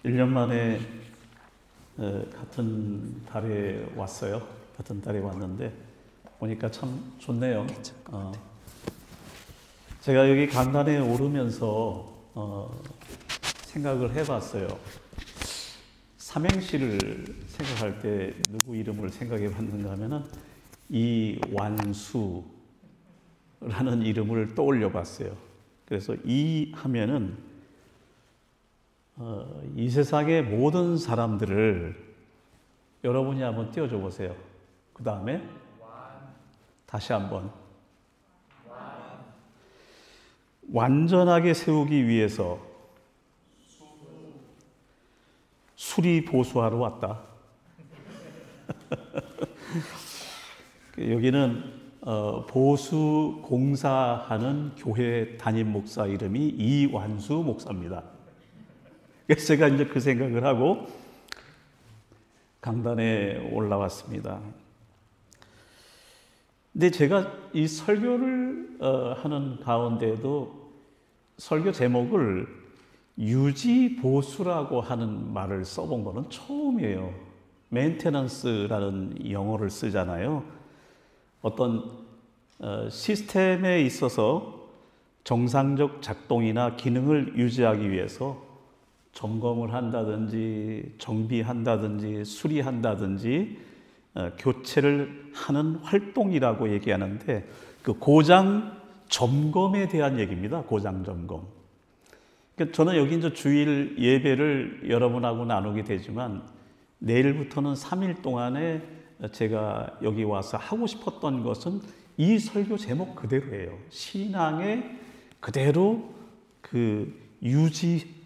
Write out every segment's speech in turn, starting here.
1년 만에 같은 달에 왔어요. 같은 달에 왔는데 보니까 참 좋네요. 제가 여기 강단에 오르면서 생각을 해봤어요. 삼행시를 생각할 때 누구 이름을 생각해 봤는가 하면은 이완수라는 이름을 떠올려 봤어요. 그래서 이 하면은 이 세상의 모든 사람들을 여러분이 한번 띄워줘 보세요. 그 다음에 다시 한번 완전하게 세우기 위해서 수리보수하러 왔다. 여기는 보수 공사하는 교회 담임 목사 이름이 이완수 목사입니다. 그래서 제가 이제 그 생각을 하고 강단에 올라왔습니다. 근데 제가 이 설교를 하는 가운데에도 설교 제목을 유지보수라고 하는 말을 써본 거는 처음이에요. 메인테넌스라는 영어를 쓰잖아요. 어떤 시스템에 있어서 정상적 작동이나 기능을 유지하기 위해서 점검을 한다든지 정비한다든지 수리한다든지 교체를 하는 활동이라고 얘기하는데 그 고장 점검에 대한 얘기입니다. 고장 점검. 저는 여기 이제 주일 예배를 여러분하고 나누게 되지만 내일부터는 3일 동안에 제가 여기 와서 하고 싶었던 것은 이 설교 제목 그대로예요. 신앙에 그대로 그 유지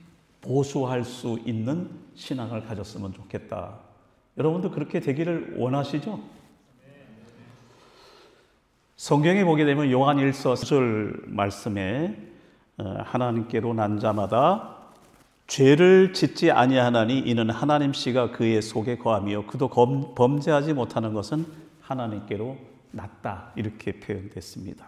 보수할 수 있는 신앙을 가졌으면 좋겠다. 여러분도 그렇게 되기를 원하시죠? 성경에 보게 되면 요한 1서 9절 말씀에 하나님께로 난 자마다 죄를 짓지 아니하나니 이는 하나님 씨가 그의 속에 거하며 그도 범죄하지 못하는 것은 하나님께로 났다. 이렇게 표현됐습니다.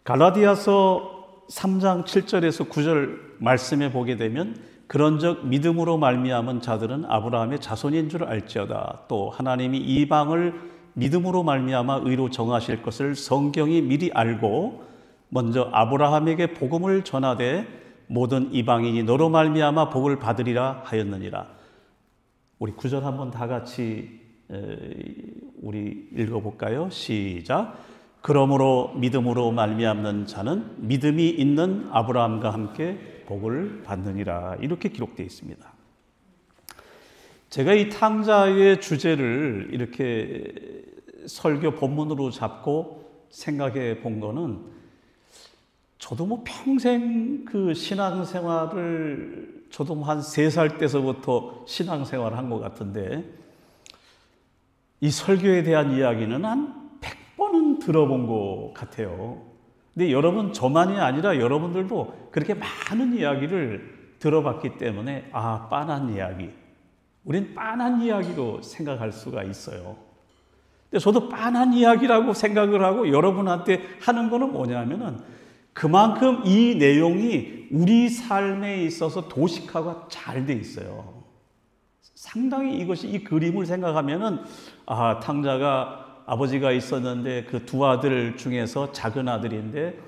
갈라디아서 3장 7절에서 9절 말씀에 보게 되면 그런즉 믿음으로 말미암은 자들은 아브라함의 자손인 줄 알지어다. 또 하나님이 이방을 믿음으로 말미암아 의로 정하실 것을 성경이 미리 알고 먼저 아브라함에게 복음을 전하되 모든 이방인이 너로 말미암아 복을 받으리라 하였느니라. 우리 9절 한번 다 같이 우리 읽어볼까요? 시작. 그러므로 믿음으로 말미암는 자는 믿음이 있는 아브라함과 함께 복을 받느니라. 이렇게 기록되어 있습니다. 제가 이 탕자의 주제를 이렇게 설교 본문으로 잡고 생각해 본 거는 저도 뭐 평생 그 신앙생활을 저도 한 3살 때서부터 신앙생활을 한 것 같은데 이 설교에 대한 이야기는 한 100번은 들어본 것 같아요. 근데 여러분 저만이 아니라 여러분들도 그렇게 많은 이야기를 들어봤기 때문에 빤한 이야기. 우린 빤한 이야기로 생각할 수가 있어요. 근데 저도 빤한 이야기라고 생각을 하고 여러분한테 하는 거는 뭐냐면은 그만큼 이 내용이 우리 삶에 있어서 도식화가 잘 돼 있어요. 상당히 이것이 이 그림을 생각하면은 탕자가 아버지가 있었는데 그 두 아들 중에서 작은 아들인데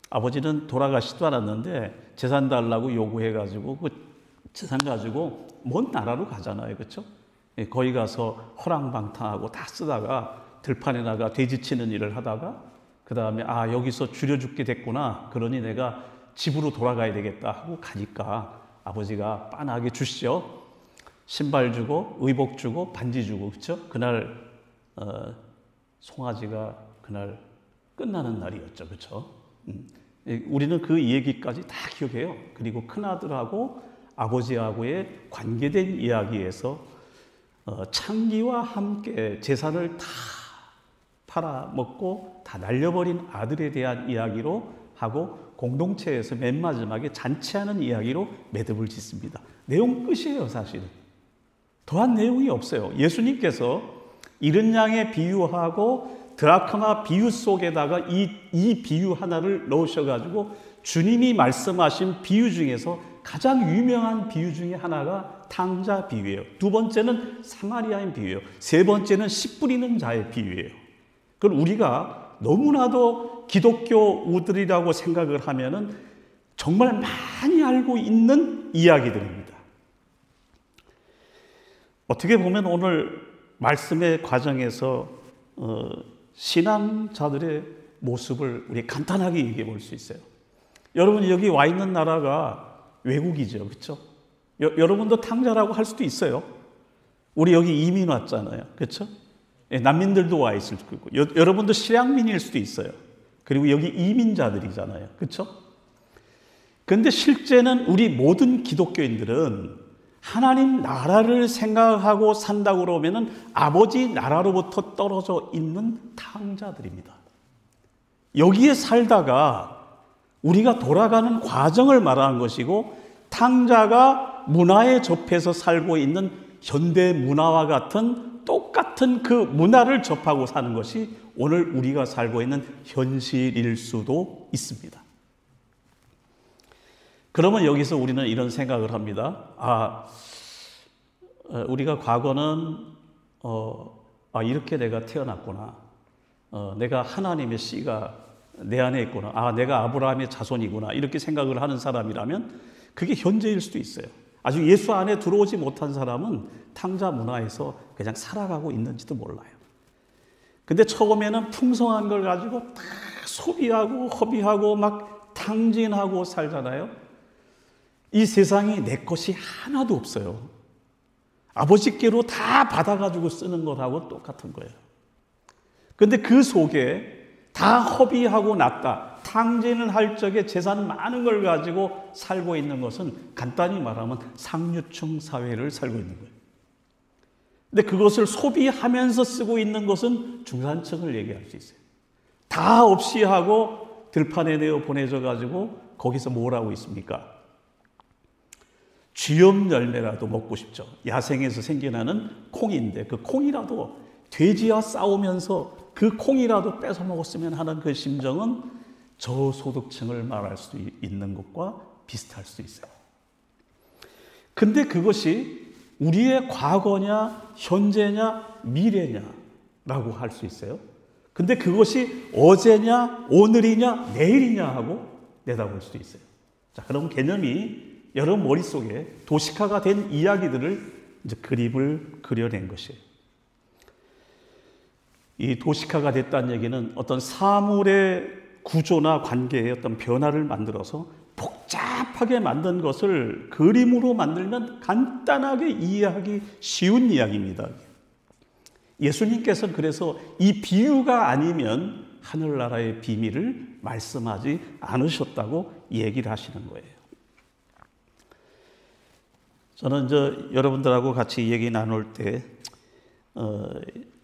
아버지는 돌아가시지도 않았는데 재산 달라고 요구해가지고 그 재산 가지고 먼 나라로 가잖아요. 그렇죠? 거기 가서 허랑방탕하고 다 쓰다가 들판에 나가 돼지치는 일을 하다가 그 다음에 여기서 줄여 죽게 됐구나. 그러니 내가 집으로 돌아가야 되겠다 하고 가니까 아버지가 빤하게 주시죠. 신발 주고 의복 주고 반지 주고 그렇죠? 그날 송아지가 그날 끝나는 날이었죠. 그렇죠? 우리는 그 얘기까지 다 기억해요. 그리고 큰아들하고 아버지하고의 관계된 이야기에서 창기와 함께 재산을 다 팔아먹고 다 날려버린 아들에 대한 이야기로 하고 공동체에서 맨 마지막에 잔치하는 이야기로 매듭을 짓습니다. 내용 끝이에요. 사실은. 더한 내용이 없어요. 예수님께서 이른 양에 비유하고 드라크마 비유 속에다가 이 비유 하나를 넣으셔가지고 주님이 말씀하신 비유 중에서 가장 유명한 비유 중에 하나가 탕자 비유예요. 두 번째는 사마리아인 비유예요. 세 번째는 씨 뿌리는 자의 비유예요. 그건 우리가 너무나도 기독교우들이라고 생각을 하면은 정말 많이 알고 있는 이야기들입니다. 어떻게 보면 오늘 말씀의 과정에서 신앙자들의 모습을 우리 간단하게 얘기해 볼 수 있어요. 여러분 여기 와 있는 나라가 외국이죠, 그렇죠? 여러분도 탕자라고 할 수도 있어요. 우리 여기 이민 왔잖아요, 그렇죠? 난민들도 와 있을 거고, 여러분도 실향민일 수도 있어요. 그리고 여기 이민자들이잖아요, 그렇죠? 그런데 실제는 우리 모든 기독교인들은 하나님 나라를 생각하고 산다고 그러면은 아버지 나라로부터 떨어져 있는 탕자들입니다. 여기에 살다가 우리가 돌아가는 과정을 말하는 것이고, 탕자가 문화에 접해서 살고 있는 현대 문화와 같은 똑같은 그 문화를 접하고 사는 것이 오늘 우리가 살고 있는 현실일 수도 있습니다. 그러면 여기서 우리는 이런 생각을 합니다. 우리가 과거는 이렇게 내가 태어났구나. 내가 하나님의 씨가 내 안에 있구나. 내가 아브라함의 자손이구나. 이렇게 생각을 하는 사람이라면 그게 현재일 수도 있어요. 아직 예수 안에 들어오지 못한 사람은 탕자 문화에서 그냥 살아가고 있는지도 몰라요. 근데 처음에는 풍성한 걸 가지고 다 소비하고 허비하고 막 탕진하고 살잖아요. 이 세상에 내 것이 하나도 없어요. 아버지께로 다 받아가지고 쓰는 것하고 똑같은 거예요. 근데 그 속에 다 허비하고 났다. 탕진을 할 적에 재산 많은 걸 가지고 살고 있는 것은 간단히 말하면 상류층 사회를 살고 있는 거예요. 근데 그것을 소비하면서 쓰고 있는 것은 중산층을 얘기할 수 있어요. 다 없이 하고 들판에 내어 보내져 가지고 거기서 뭘 하고 있습니까? 쥐염 열매라도 먹고 싶죠. 야생에서 생겨나는 콩인데 그 콩이라도 돼지와 싸우면서 그 콩이라도 뺏어 먹었으면 하는 그 심정은 저소득층을 말할 수 있는 것과 비슷할 수 있어요. 근데 그것이 우리의 과거냐, 현재냐, 미래냐라고 할 수 있어요. 근데 그것이 어제냐, 오늘이냐, 내일이냐 하고 내다볼 수도 있어요. 자, 그럼 개념이 여러분 머릿속에 도식화가 된 이야기들을 이제 그림을 그려낸 것이에요. 이 도식화가 됐다는 얘기는 어떤 사물의 구조나 관계에 어떤 변화를 만들어서 복잡하게 만든 것을 그림으로 만들면 간단하게 이해하기 쉬운 이야기입니다. 예수님께서는 그래서 이 비유가 아니면 하늘나라의 비밀을 말씀하지 않으셨다고 얘기를 하시는 거예요. 저는 이제 여러분들하고 같이 얘기 나눌 때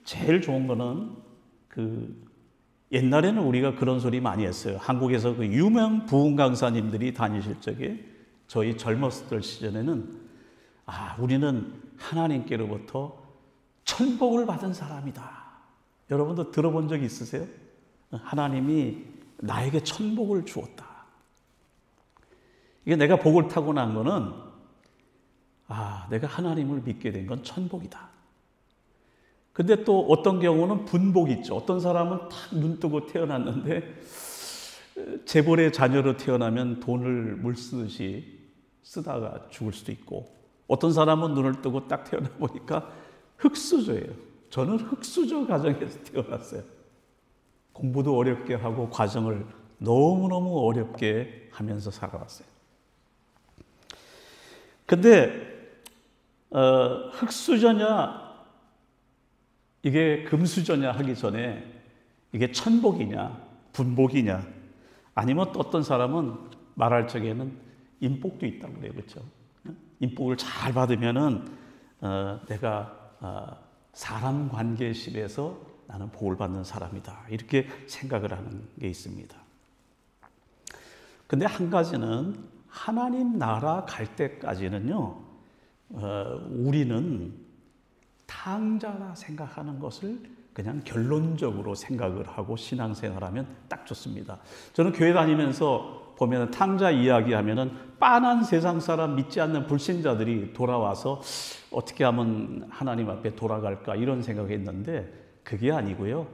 제일 좋은 거는 옛날에는 우리가 그런 소리 많이 했어요. 한국에서 그 유명 부흥 강사님들이 다니실 적에 저희 젊었을 시절에는 우리는 하나님께로부터 천복을 받은 사람이다. 여러분도 들어본 적 있으세요? 하나님이 나에게 천복을 주었다. 이게 내가 복을 타고난 거는 내가 하나님을 믿게 된 건 천복이다. 근데 또 어떤 경우는 분복이 있죠. 어떤 사람은 탁 눈 뜨고 태어났는데 재벌의 자녀로 태어나면 돈을 물 쓰듯이 쓰다가 죽을 수도 있고, 어떤 사람은 눈을 뜨고 딱 태어나 보니까 흙수저예요. 저는 흙수저 가정에서 태어났어요. 공부도 어렵게 하고 과정을 너무너무 어렵게 하면서 살아왔어요. 근데 흙수저냐 이게 금수저냐 하기 전에 이게 천복이냐 분복이냐, 아니면 또 어떤 사람은 말할 적에는 인복도 있다고 그래요. 그렇죠? 인복을 잘 받으면은 내가 사람 관계십에서 나는 복을 받는 사람이다, 이렇게 생각을 하는 게 있습니다. 근데 한 가지는 하나님 나라 갈 때까지는요, 우리는 탕자라 생각하는 것을 그냥 결론적으로 생각을 하고 신앙생활하면 딱 좋습니다. 저는 교회 다니면서 보면 탕자 이야기하면은 빤한 세상 사람 믿지 않는 불신자들이 돌아와서 어떻게 하면 하나님 앞에 돌아갈까 이런 생각했는데 그게 아니고요.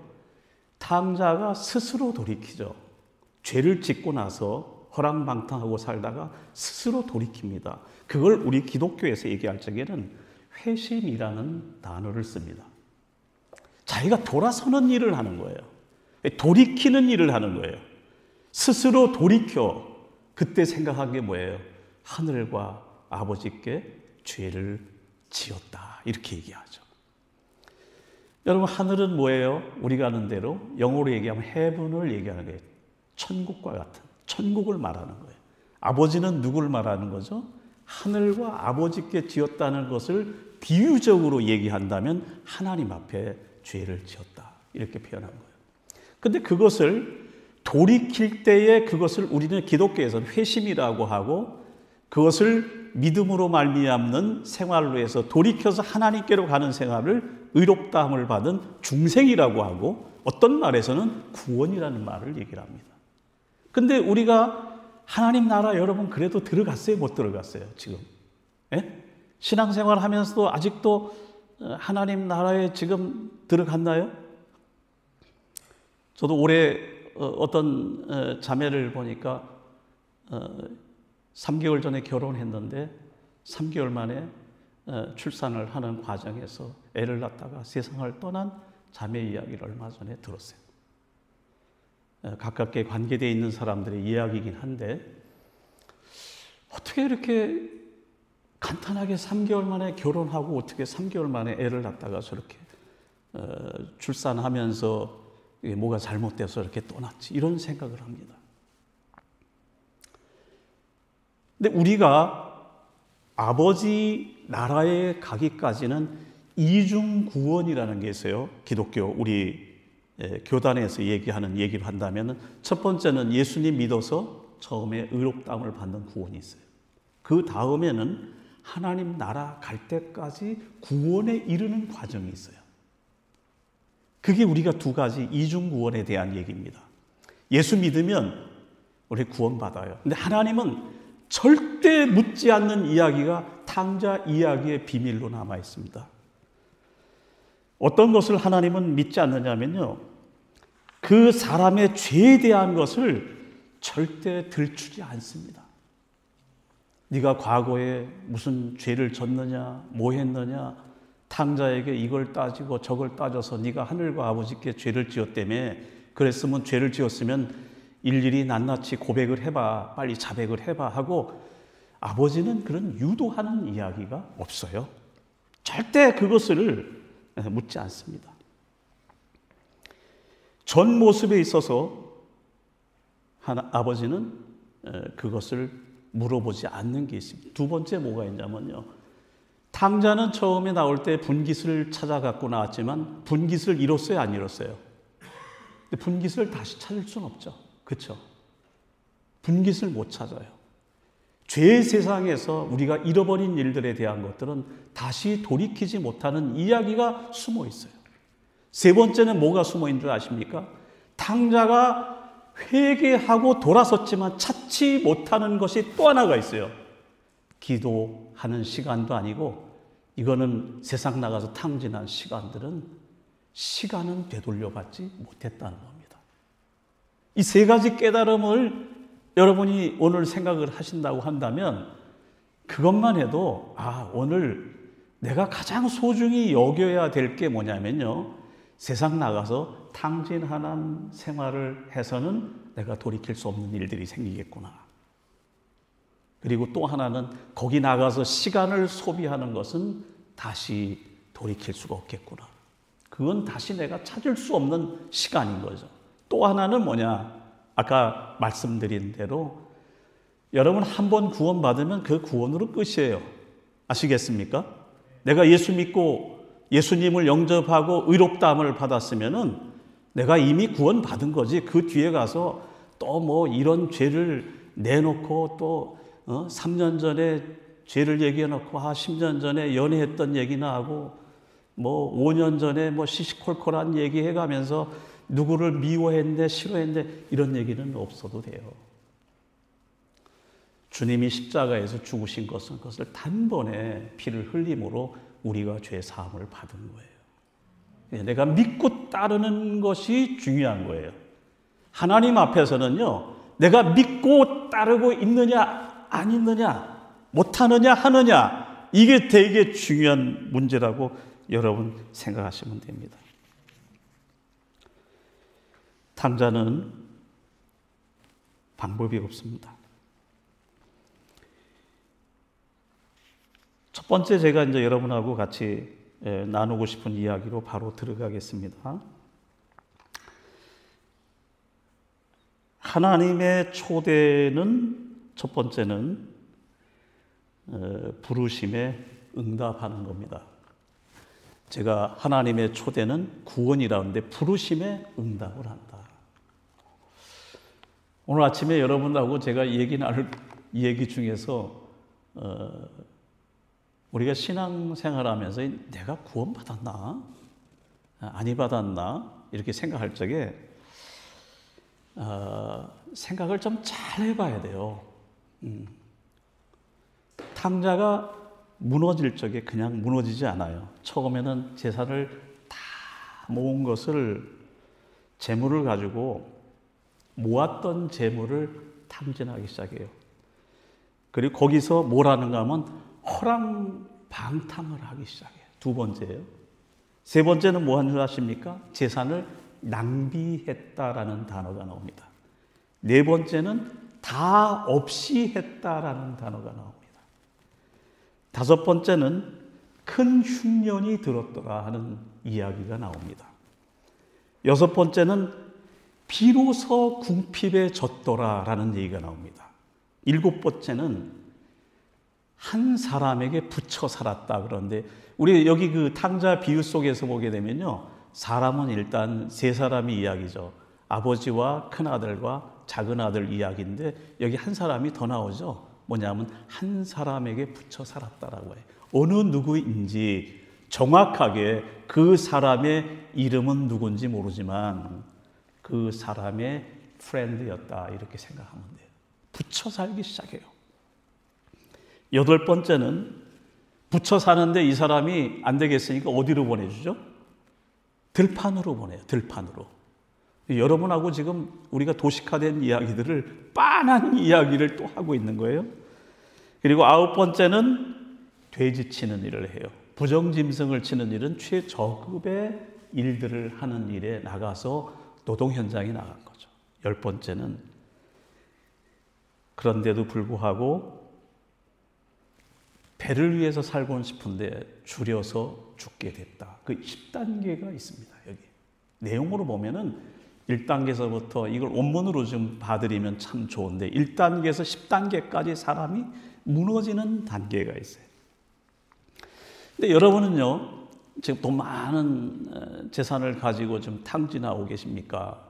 탕자가 스스로 돌이키죠. 죄를 짓고 나서 허랑방탕하고 살다가 스스로 돌이킵니다. 그걸 우리 기독교에서 얘기할 적에는 회심이라는 단어를 씁니다. 자기가 돌아서는 일을 하는 거예요. 돌이키는 일을 하는 거예요. 스스로 돌이켜 그때 생각한 게 뭐예요? 하늘과 아버지께 죄를 지었다 이렇게 얘기하죠. 여러분 하늘은 뭐예요? 우리가 아는 대로 영어로 얘기하면 heaven을 얘기하는 거예요. 천국과 같은 천국을 말하는 거예요. 아버지는 누구를 말하는 거죠? 하늘과 아버지께 지었다는 것을 비유적으로 얘기한다면 하나님 앞에 죄를 지었다 이렇게 표현한 거예요. 근데 그것을 돌이킬 때에 그것을 우리는 기독교에서는 회심이라고 하고 그것을 믿음으로 말미암는 생활로 해서 돌이켜서 하나님께로 가는 생활을 의롭다함을 받은 중생이라고 하고 어떤 말에서는 구원이라는 말을 얘기를 합니다. 근데 우리가 하나님 나라 여러분 그래도 들어갔어요? 못 들어갔어요? 지금? 예? 신앙생활 하면서도 아직도 하나님 나라에 지금 들어갔나요? 저도 올해 어떤 자매를 보니까 3개월 전에 결혼했는데 3개월 만에 출산을 하는 과정에서 애를 낳다가 세상을 떠난 자매 이야기를 얼마 전에 들었어요. 가깝게 관계되어 있는 사람들의 이야기이긴 한데 어떻게 이렇게 간단하게 3개월 만에 결혼하고 어떻게 3개월 만에 애를 낳다가 저렇게 출산하면서 뭐가 잘못돼서 이렇게 떠났지 이런 생각을 합니다. 근데 우리가 아버지 나라에 가기까지는 이중 구원이라는 게 있어요. 기독교 우리 교단에서 얘기하는 얘기를 한다면 첫 번째는 예수님 믿어서 처음에 의롭다함을 받는 구원이 있어요. 그 다음에는 하나님 나라 갈 때까지 구원에 이르는 과정이 있어요. 그게 우리가 두 가지 이중 구원에 대한 얘기입니다. 예수 믿으면 우리 구원받아요. 근데 하나님은 절대 묻지 않는 이야기가 탕자 이야기의 비밀로 남아 있습니다. 어떤 것을 하나님은 믿지 않느냐면요. 그 사람의 죄에 대한 것을 절대 들추지 않습니다. 네가 과거에 무슨 죄를 졌느냐, 뭐 했느냐, 탕자에게 이걸 따지고 저걸 따져서 네가 하늘과 아버지께 죄를 지었다며 그랬으면 죄를 지었으면 일일이 낱낱이 고백을 해봐, 빨리 자백을 해봐 하고 아버지는 그런 유도하는 이야기가 없어요. 절대 그것을 묻지 않습니다. 전 모습에 있어서 아버지는 그것을 물어보지 않는 게 있습니다. 두 번째 뭐가 있냐면요. 탕자는 처음에 나올 때 분깃을 찾아갖고 나왔지만 분깃을 잃었어요, 안 잃었어요? 근데 분깃을 다시 찾을 수는 없죠. 그렇죠? 분깃을 못 찾아요. 죄의 세상에서 우리가 잃어버린 일들에 대한 것들은 다시 돌이키지 못하는 이야기가 숨어 있어요. 세 번째는 뭐가 숨어 있는 줄 아십니까? 탕자가 회개하고 돌아섰지만 찾지 못하는 것이 또 하나가 있어요. 기도하는 시간도 아니고 이거는 세상 나가서 탕진한 시간은 되돌려받지 못했다는 겁니다. 이 세 가지 깨달음을 여러분이 오늘 생각을 하신다고 한다면 그것만 해도 오늘 내가 가장 소중히 여겨야 될 게 뭐냐면요. 세상 나가서 탕진하는 생활을 해서는 내가 돌이킬 수 없는 일들이 생기겠구나. 그리고 또 하나는 거기 나가서 시간을 소비하는 것은 다시 돌이킬 수가 없겠구나. 그건 다시 내가 찾을 수 없는 시간인 거죠. 또 하나는 뭐냐? 아까 말씀드린 대로 여러분 한 번 구원받으면 그 구원으로 끝이에요. 아시겠습니까? 내가 예수 믿고 예수님을 영접하고 의롭다함을 받았으면은 내가 이미 구원받은 거지. 그 뒤에 가서 또 뭐 이런 죄를 내놓고 또 3년 전에 죄를 얘기해놓고 10년 전에 연애했던 얘기나 하고 뭐 5년 전에 뭐 시시콜콜한 얘기해가면서 누구를 미워했는데 싫어했는데 이런 얘기는 없어도 돼요. 주님이 십자가에서 죽으신 것은 그것을 단번에 피를 흘림으로 우리가 죄 사함을 받은 거예요. 내가 믿고 따르는 것이 중요한 거예요. 하나님 앞에서는요, 내가 믿고 따르고 있느냐 안 있느냐, 못하느냐 하느냐, 이게 되게 중요한 문제라고 여러분 생각하시면 됩니다. 탕자는 방법이 없습니다. 첫 번째 제가 이제 여러분하고 같이 나누고 싶은 이야기로 바로 들어가겠습니다. 하나님의 초대는 첫 번째는 부르심에 응답하는 겁니다. 제가 하나님의 초대는 구원이라는데 부르심에 응답을 한다. 오늘 아침에 여러분하고 제가 얘기 나눌 얘기 중에서 우리가 신앙생활하면서 내가 구원받았나? 아니 받았나? 이렇게 생각할 적에 생각을 좀 잘 해봐야 돼요. 탕자가 무너질 적에 그냥 무너지지 않아요. 처음에는 재산을 다 모은 것을 재물을 가지고 모았던 재물을 탕진하기 시작해요. 그리고 거기서 뭘 하는가 하면 허랑방탕을 하기 시작해요. 두 번째예요. 세 번째는 뭐 하는 줄 아십니까? 재산을 낭비했다라는 단어가 나옵니다. 네 번째는 다 없이 했다라는 단어가 나옵니다. 다섯 번째는 큰 흉년이 들었더라 하는 이야기가 나옵니다. 여섯 번째는 비로소 궁핍에 졌더라라는 얘기가 나옵니다. 일곱 번째는 한 사람에게 붙여 살았다. 그런데 우리 여기 그 탕자 비유 속에서 보게 되면요, 사람은 일단 세 사람이 이야기죠. 아버지와 큰아들과 작은아들 이야기인데 여기 한 사람이 더 나오죠. 뭐냐면 한 사람에게 붙여 살았다라고 해요. 어느 누구인지 정확하게 그 사람의 이름은 누군지 모르지만 그 사람의 프렌드였다, 이렇게 생각하면 돼요. 붙여 살기 시작해요. 여덟 번째는 붙여 사는데 이 사람이 안 되겠으니까 어디로 보내주죠? 들판으로 보내요. 들판으로. 여러분하고 지금 우리가 도식화된 이야기들을 빤한 이야기를 또 하고 있는 거예요. 그리고 아홉 번째는 돼지 치는 일을 해요. 부정짐승을 치는 일은 최저급의 일들을 하는 일에 나가서 노동 현장에 나간 거죠. 열 번째는 그런데도 불구하고 배를 위해서 살고는 싶은데 줄여서 죽게 됐다. 그 10단계가 있습니다. 여기 내용으로 보면은 1단계에서부터 이걸 원문으로 좀 봐드리면 참 좋은데 1단계에서 10단계까지 사람이 무너지는 단계가 있어요. 근데 여러분은요, 지금 돈 많은 재산을 가지고 좀 탕진하고 계십니까?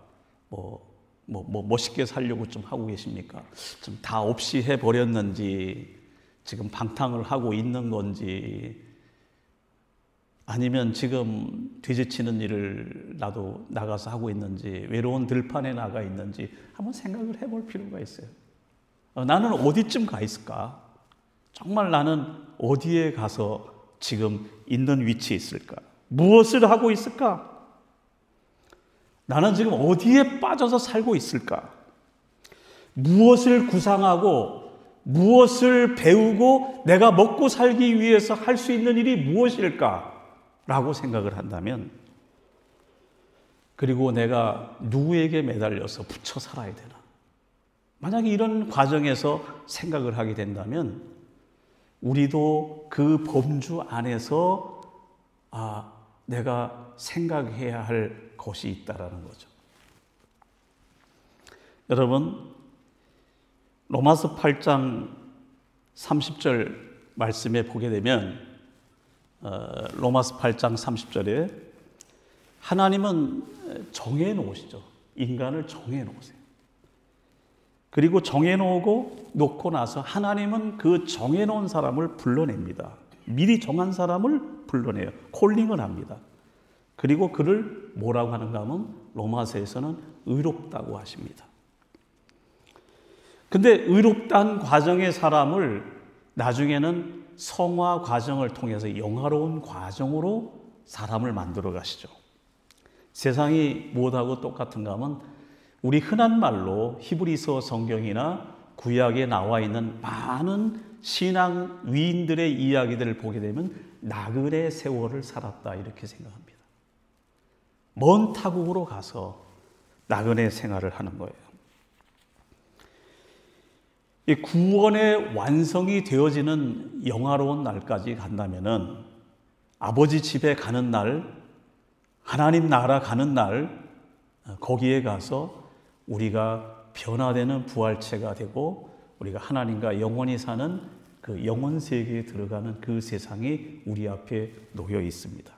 멋있게 살려고 좀 하고 계십니까? 좀 다 없이 해버렸는지, 지금 방탕을 하고 있는 건지, 아니면 지금 뒤지치는 일을 나도 나가서 하고 있는지, 외로운 들판에 나가 있는지 한번 생각을 해볼 필요가 있어요. 나는 어디쯤 가 있을까? 정말 나는 어디에 가서 지금 있는 위치에 있을까? 무엇을 하고 있을까? 나는 지금 어디에 빠져서 살고 있을까? 무엇을 구상하고 무엇을 배우고 내가 먹고 살기 위해서 할 수 있는 일이 무엇일까? 라고 생각을 한다면, 그리고 내가 누구에게 매달려서 붙여 살아야 되나? 만약에 이런 과정에서 생각을 하게 된다면 우리도 그 범주 안에서 내가 생각해야 할 것이 있다라는 거죠. 여러분, 로마서 8장 30절 말씀에 보게 되면 로마서 8장 30절에 하나님은 정해 놓으시죠. 인간을 정해 놓으세요. 그리고 정해 놓고 나서 하나님은 그 정해 놓은 사람을 불러냅니다. 미리 정한 사람을 불러내요. 콜링을 합니다. 그리고 그를 뭐라고 하는가 하면 로마서에서는 의롭다고 하십니다. 근데 의롭다는 과정의 사람을 나중에는 성화 과정을 통해서 영화로운 과정으로 사람을 만들어 가시죠. 세상이 무엇하고 똑같은가 하면 우리 흔한 말로 히브리서 성경이나 구약에 나와 있는 많은 신앙 위인들의 이야기들을 보게 되면 나그네 세월을 살았다 이렇게 생각합니다. 먼 타국으로 가서 나그네 생활을 하는 거예요. 이 구원의 완성이 되어지는 영화로운 날까지 간다면은 아버지 집에 가는 날, 하나님 나라 가는 날, 거기에 가서 우리가 변화되는 부활체가 되고 우리가 하나님과 영원히 사는 그 영원 세계에 들어가는 그 세상이 우리 앞에 놓여 있습니다.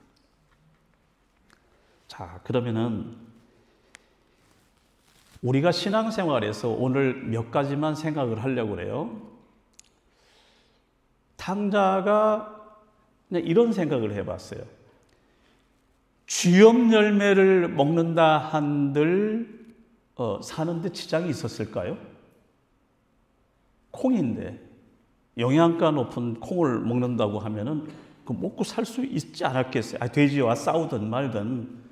자, 그러면은 우리가 신앙생활에서 오늘 몇 가지만 생각을 하려고 그래요. 탕자가 그냥 이런 생각을 해봤어요. 쥐염 열매를 먹는다 한들 사는데 지장이 있었을까요? 콩인데 영양가 높은 콩을 먹는다고 하면은 그 먹고 살 수 있지 않았겠어요? 돼지와 싸우든 말든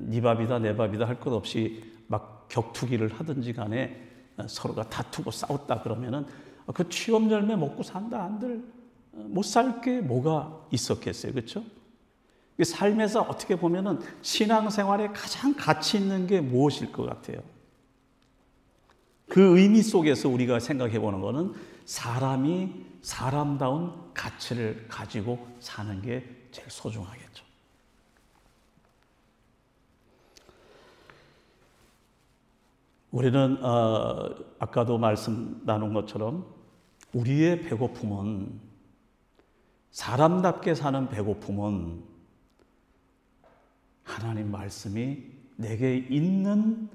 네 밥이다 내 밥이다 할 것 없이 막 격투기를 하든지 간에 서로가 다투고 싸웠다 그러면은 그 취업 열매 먹고 산다 한들 못 살 게 뭐가 있었겠어요, 그렇죠? 삶에서 어떻게 보면은 신앙생활에 가장 가치 있는 게 무엇일 것 같아요? 그 의미 속에서 우리가 생각해 보는 거는 사람이 사람다운 가치를 가지고 사는 게 제일 소중하겠죠. 우리는 아까도 말씀 나눈 것처럼 우리의 배고픔은 사람답게 사는 배고픔은 하나님 말씀이 내게 있는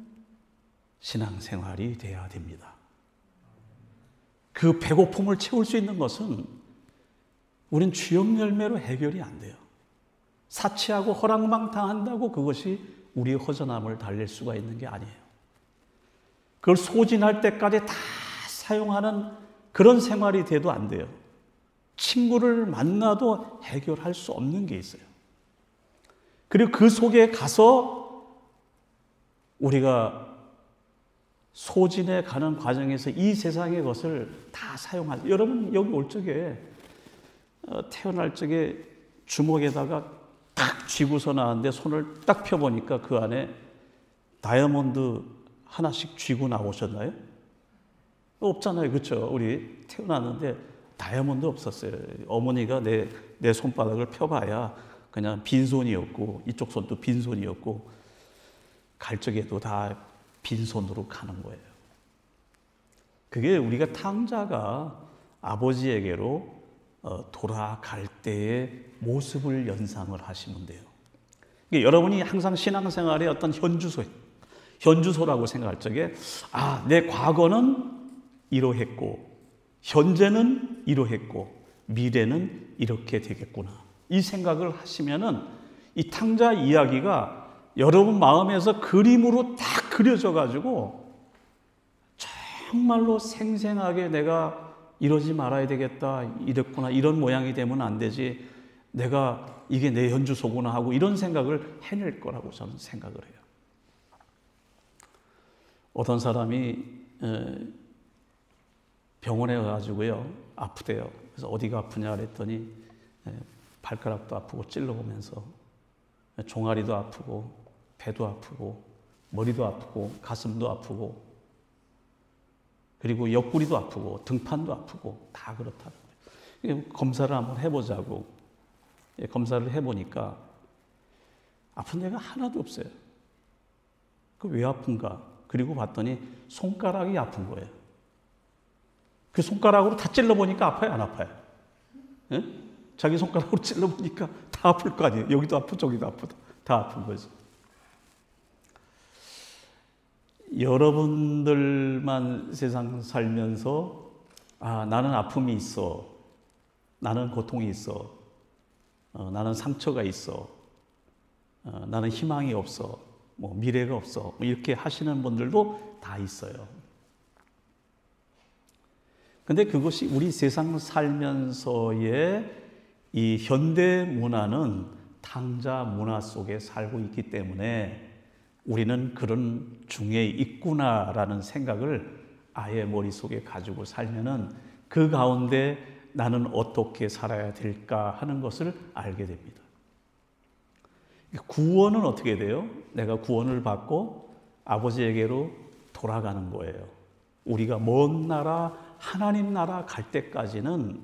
신앙생활이 돼야 됩니다. 그 배고픔을 채울 수 있는 것은 우린 주역 열매로 해결이 안 돼요. 사치하고 허랑방탕한다고 그것이 우리의 허전함을 달랠 수가 있는 게 아니에요. 그걸 소진할 때까지 다 사용하는 그런 생활이 돼도 안 돼요. 친구를 만나도 해결할 수 없는 게 있어요. 그리고 그 속에 가서 우리가 소진해 가는 과정에서 이 세상의 것을 다 사용하죠. 여러분 여기 올 적에 태어날 적에 주먹에다가 딱 쥐고서 나왔는데 손을 딱 펴보니까 그 안에 다이아몬드 하나씩 쥐고 나오셨나요? 없잖아요. 그렇죠? 우리 태어났는데 다이아몬드 없었어요. 어머니가 내 손바닥을 펴봐야 그냥 빈손이었고 이쪽 손도 빈손이었고 갈 적에도 다 빈손으로 가는 거예요. 그게 우리가 탕자가 아버지에게로 돌아갈 때의 모습을 연상을 하시면 돼요. 여러분이 항상 신앙생활의 어떤 현주소라고 생각할 적에 내 과거는 이러했고 현재는 이러했고 미래는 이렇게 되겠구나. 이 생각을 하시면은 이 탕자 이야기가 여러분 마음에서 그림으로 딱 그려져 가지고 정말로 생생하게 내가 이러지 말아야 되겠다, 이랬구나, 이런 모양이 되면 안 되지, 내가 이게 내 현주소구나 하고 이런 생각을 해낼 거라고 저는 생각을 해요. 어떤 사람이 병원에 가가지고요 아프대요. 그래서 어디가 아프냐 그랬더니 발가락도 아프고 찔러보면서 종아리도 아프고 배도 아프고 머리도 아프고 가슴도 아프고 그리고 옆구리도 아프고 등판도 아프고 다 그렇다는 거예요. 검사를 한번 해보자고 검사를 해보니까 아픈 데가 하나도 없어요. 그 왜 아픈가? 그리고 봤더니 손가락이 아픈 거예요. 그 손가락으로 다 찔러보니까 아파요, 안 아파요? 예? 자기 손가락으로 찔러보니까 다 아플 거 아니에요. 여기도 아프고 저기도 아프다. 다 아픈 거죠. 여러분들만 세상 살면서 나는 아픔이 있어, 나는 고통이 있어, 나는 상처가 있어, 나는 희망이 없어, 미래가 없어, 이렇게 하시는 분들도 다 있어요. 근데 그것이 우리 세상 살면서의 이 현대 문화는 탕자 문화 속에 살고 있기 때문에 우리는 그런 중에 있구나라는 생각을 아예 머릿속에 가지고 살면은 그 가운데 나는 어떻게 살아야 될까 하는 것을 알게 됩니다. 구원은 어떻게 돼요? 내가 구원을 받고 아버지에게로 돌아가는 거예요. 우리가 먼 나라, 하나님 나라 갈 때까지는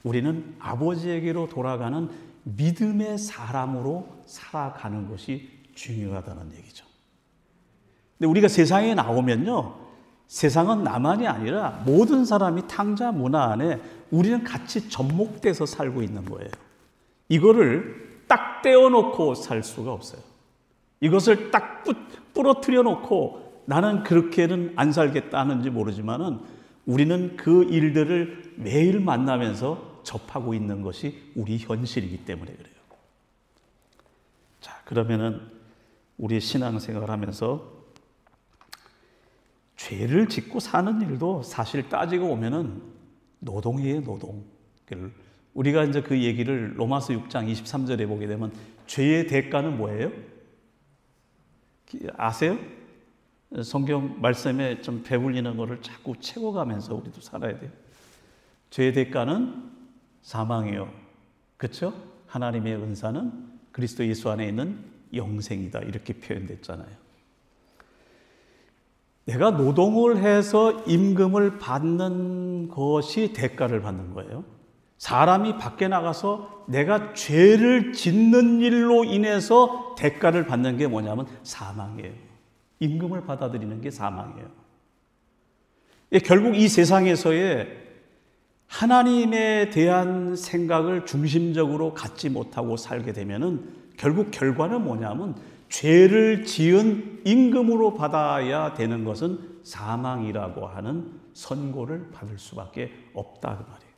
우리는 아버지에게로 돌아가는 믿음의 사람으로 살아가는 것이 중요하다는 얘기죠. 근데 우리가 세상에 나오면요, 세상은 나만이 아니라 모든 사람이 탕자 문화 안에 우리는 같이 접목돼서 살고 있는 거예요. 이거를 딱 떼어놓고 살 수가 없어요. 이것을 딱 부러뜨려 놓고 나는 그렇게는 안 살겠다 하는지 모르지만은 우리는 그 일들을 매일 만나면서 접하고 있는 것이 우리 현실이기 때문에 그래요. 자, 그러면은 우리 신앙생활을 하면서 죄를 짓고 사는 일도 사실 따지고 보면은 노동이에요, 노동. 우리가 이제 그 얘기를 로마서 6장 23절에 보게 되면 죄의 대가는 뭐예요? 아세요? 성경 말씀에 좀 배불리는 것을 자꾸 채워가면서 우리도 살아야 돼요. 죄의 대가는 사망이요. 그렇죠? 하나님의 은사는 그리스도 예수 안에 있는 영생이다. 이렇게 표현됐잖아요. 내가 노동을 해서 임금을 받는 것이 대가를 받는 거예요. 사람이 밖에 나가서 내가 죄를 짓는 일로 인해서 대가를 받는 게 뭐냐면 사망이에요. 임금을 받아들이는 게 사망이에요. 결국 이 세상에서의 하나님에 대한 생각을 중심적으로 갖지 못하고 살게 되면은 결국 결과는 뭐냐면 죄를 지은 임금으로 받아야 되는 것은 사망이라고 하는 선고를 받을 수밖에 없다 그 말이에요.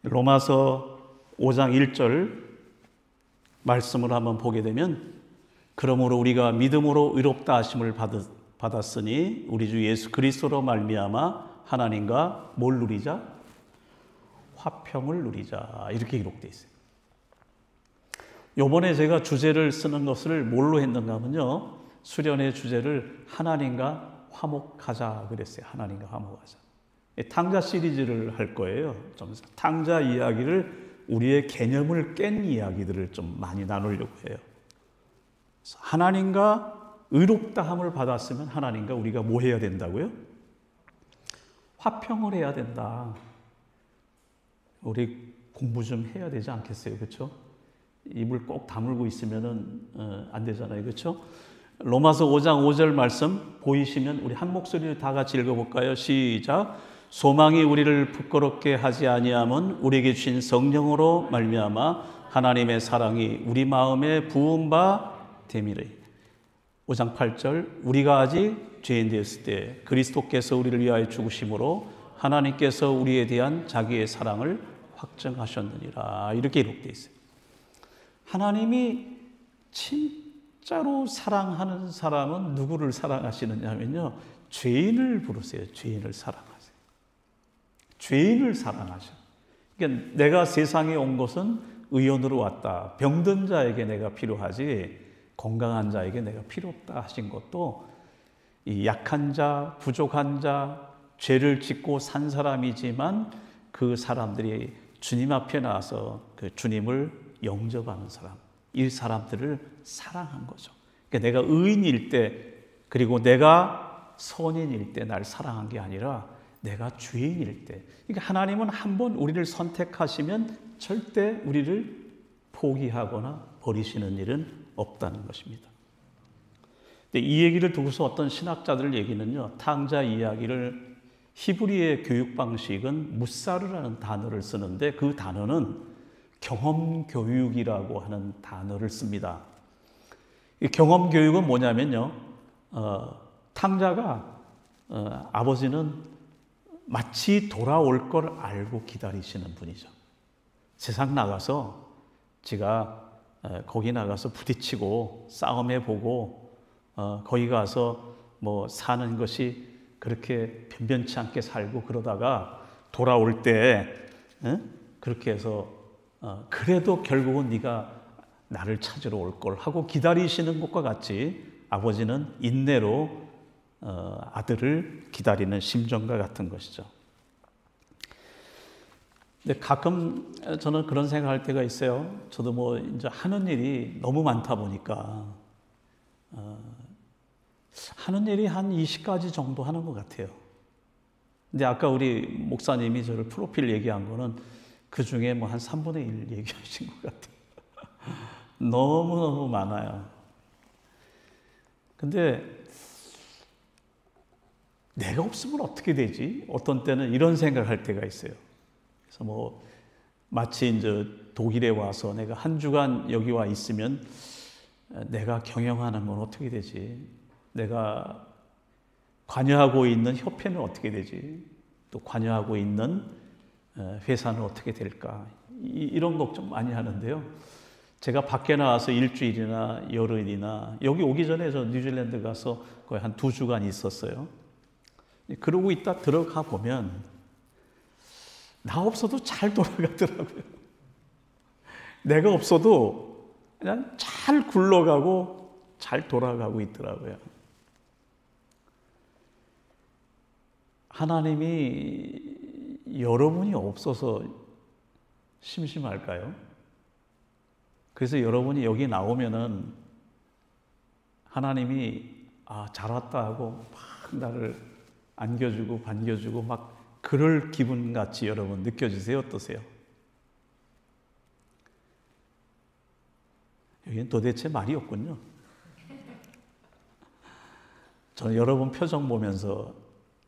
로마서 5장 1절 말씀을 한번 보게 되면 그러므로 우리가 믿음으로 의롭다 하심을 받았으니 우리 주 예수 그리스도로 말미암아 하나님과 뭘 누리자? 화평을 누리자. 이렇게 기록되어 있어요. 요번에 제가 주제를 쓰는 것을 뭘로 했는가 하면요, 수련의 주제를 하나님과 화목하자 그랬어요. 하나님과 화목하자. 탕자 시리즈를 할 거예요. 좀 탕자 이야기를, 우리의 개념을 깬 이야기들을 좀 많이 나누려고 해요. 하나님과 의롭다함을 받았으면 하나님과 우리가 뭐 해야 된다고요? 화평을 해야 된다. 우리 공부 좀 해야 되지 않겠어요? 그렇죠? 입을 꼭 다물고 있으면은 안 되잖아요. 그렇죠? 로마서 5장 5절 말씀 보이시면 우리 한 목소리로 다 같이 읽어볼까요? 시작. 소망이 우리를 부끄럽게 하지 아니함은 우리에게 주신 성령으로 말미암아 하나님의 사랑이 우리 마음에 부은 바 됨이래. 5장 8절 우리가 아직 죄인 되었을 때 그리스도께서 우리를 위하여 죽으심으로 하나님께서 우리에 대한 자기의 사랑을 확증하셨느니라. 이렇게 기록되어 있어요. 하나님이 진짜로 사랑하는 사람은 누구를 사랑하시느냐 하면요, 죄인을 부르세요. 죄인을 사랑하세요. 죄인을 사랑하셔. 그러니까 내가 세상에 온 것은 의원으로 왔다. 병든 자에게 내가 필요하지 건강한 자에게 내가 필요 없다 하신 것도 이 약한 자, 부족한 자, 죄를 짓고 산 사람이지만 그 사람들이 주님 앞에 나와서 그 주님을 영접하는 사람, 이 사람들을 사랑한 거죠. 그러니까 내가 의인일 때, 그리고 내가 선인일 때 날 사랑한 게 아니라 내가 죄인일 때. 그러니까 하나님은 한번 우리를 선택하시면 절대 우리를 포기하거나 버리시는 일은 없다는 것입니다. 근데 이 얘기를 두고서 어떤 신학자들 얘기는요, 탕자 이야기를 히브리의 교육 방식은 무사르라는 단어를 쓰는데 그 단어는 경험 교육이라고 하는 단어를 씁니다. 이 경험 교육은 뭐냐면요, 탕자가 아버지는 마치 돌아올 걸 알고 기다리시는 분이죠. 세상 나가서 지가 거기 나가서 부딪히고 싸움해 보고 거기 가서 뭐 사는 것이 그렇게 변변치 않게 살고 그러다가 돌아올 때 그렇게 해서 그래도 결국은 네가 나를 찾으러 올 걸 하고 기다리시는 것과 같이 아버지는 인내로 아들을 기다리는 심정과 같은 것이죠. 근데 가끔 저는 그런 생각할 때가 있어요. 저도 뭐 이제 하는 일이 너무 많다 보니까 하는 일이 한 20가지 정도 하는 것 같아요. 근데 아까 우리 목사님이 저를 프로필 얘기한 거는 그 중에 뭐 한 3분의 1 얘기하신 것 같아요. 너무너무 많아요. 근데 내가 없으면 어떻게 되지? 어떤 때는 이런 생각할 때가 있어요. 그래서 뭐 마치 이제 독일에 와서 내가 한 주간 여기 와 있으면 내가 경영하는 건 어떻게 되지? 내가 관여하고 있는 협회는 어떻게 되지? 또 관여하고 있는 회사는 어떻게 될까? 이런 걱정 많이 하는데요. 제가 밖에 나와서 일주일이나 열흘이나 여기 오기 전에 저 뉴질랜드 가서 거의 한 2주간 있었어요. 그러고 있다 들어가 보면 나 없어도 잘 돌아가더라고요. 내가 없어도 그냥 잘 굴러가고 잘 돌아가고 있더라고요. 하나님이 여러분이 없어서 심심할까요? 그래서 여러분이 여기 나오면은 하나님이 잘 왔다 하고 막 나를 안겨주고 반겨주고 막 그럴 기분 같이 여러분 느껴지세요? 어떠세요? 여기는 도대체 말이 없군요. 저는 여러분 표정 보면서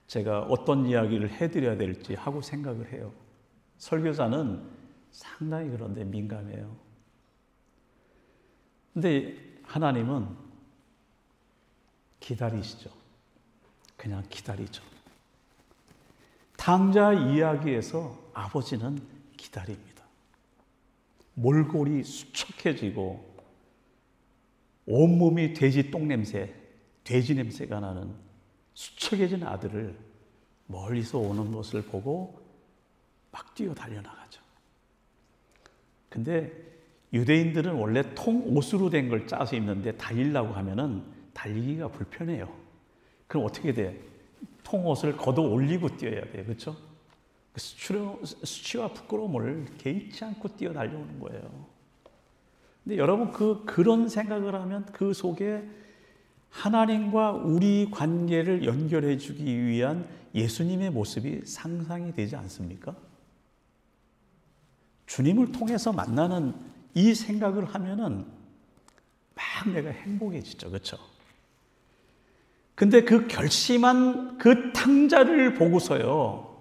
제가 어떤 이야기를 해드려야 될지 하고 생각을 해요. 설교자는 상당히 그런데 민감해요. 근데 하나님은 기다리시죠. 그냥 기다리죠. 탕자 이야기에서 아버지는 기다립니다. 몰골이 수척해지고 온몸이 돼지 똥냄새, 돼지 냄새가 나는 수척해진 아들을 멀리서 오는 것을 보고 막 뛰어 달려나가죠. 근데 유대인들은 원래 통옷으로 된 걸 짜서 입는데 달리려고 하면은 달리기가 불편해요. 그럼 어떻게 돼? 통옷을 걷어 올리고 뛰어야 돼요. 그렇죠? 수치와 부끄러움을 개의치 않고 뛰어 달려오는 거예요. 근데 여러분 그런 생각을 하면 그 속에 하나님과 우리 관계를 연결해 주기 위한 예수님의 모습이 상상이 되지 않습니까? 주님을 통해서 만나는 이 생각을 하면은 막 내가 행복해지죠. 그렇죠? 근데 그 결심한 그 탕자를 보고서요,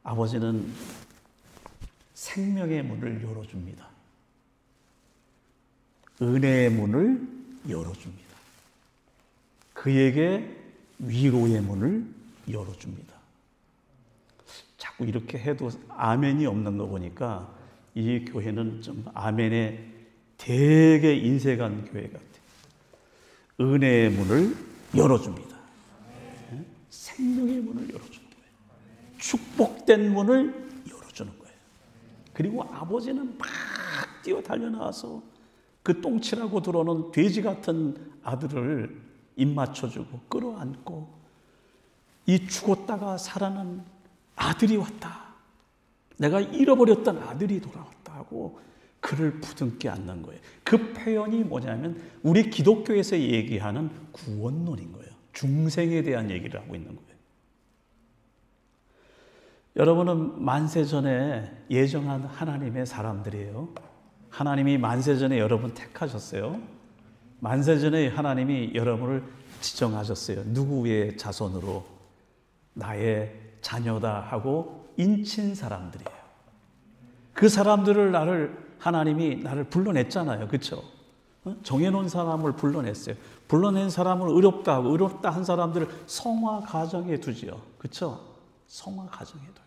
아버지는 생명의 문을 열어줍니다. 은혜의 문을 열어줍니다. 그에게 위로의 문을 열어줍니다. 자꾸 이렇게 해도 아멘이 없는 거 보니까 이 교회는 좀 아멘에 되게 인색한 교회 같아요. 은혜의 문을 열어줍니다. 생명의 문을 열어주는 거예요. 축복된 문을 열어주는 거예요. 그리고 아버지는 막 뛰어 달려나와서 그 똥칠하고 들어오는 돼지 같은 아들을 입 맞춰주고 끌어안고 이 죽었다가 살아난 아들이 왔다. 내가 잃어버렸던 아들이 돌아왔다 하고 그를 부둥켜 안는 거예요. 그 표현이 뭐냐면 우리 기독교에서 얘기하는 구원론인 거예요. 중생에 대한 얘기를 하고 있는 거예요. 여러분은 만세전에 예정한 하나님의 사람들이에요. 하나님이 만세전에 여러분 택하셨어요. 만세전에 하나님이 여러분을 지정하셨어요. 누구의 자손으로? 나의 자녀다 하고 인친 사람들이에요. 그 사람들을 하나님이 나를 불러냈잖아요. 그렇죠? 정해놓은 사람을 불러냈어요. 불러낸 사람을 의롭다 하고 의롭다 한 사람들을 성화 가정에 두지요. 그렇죠? 성화 가정에 둬요.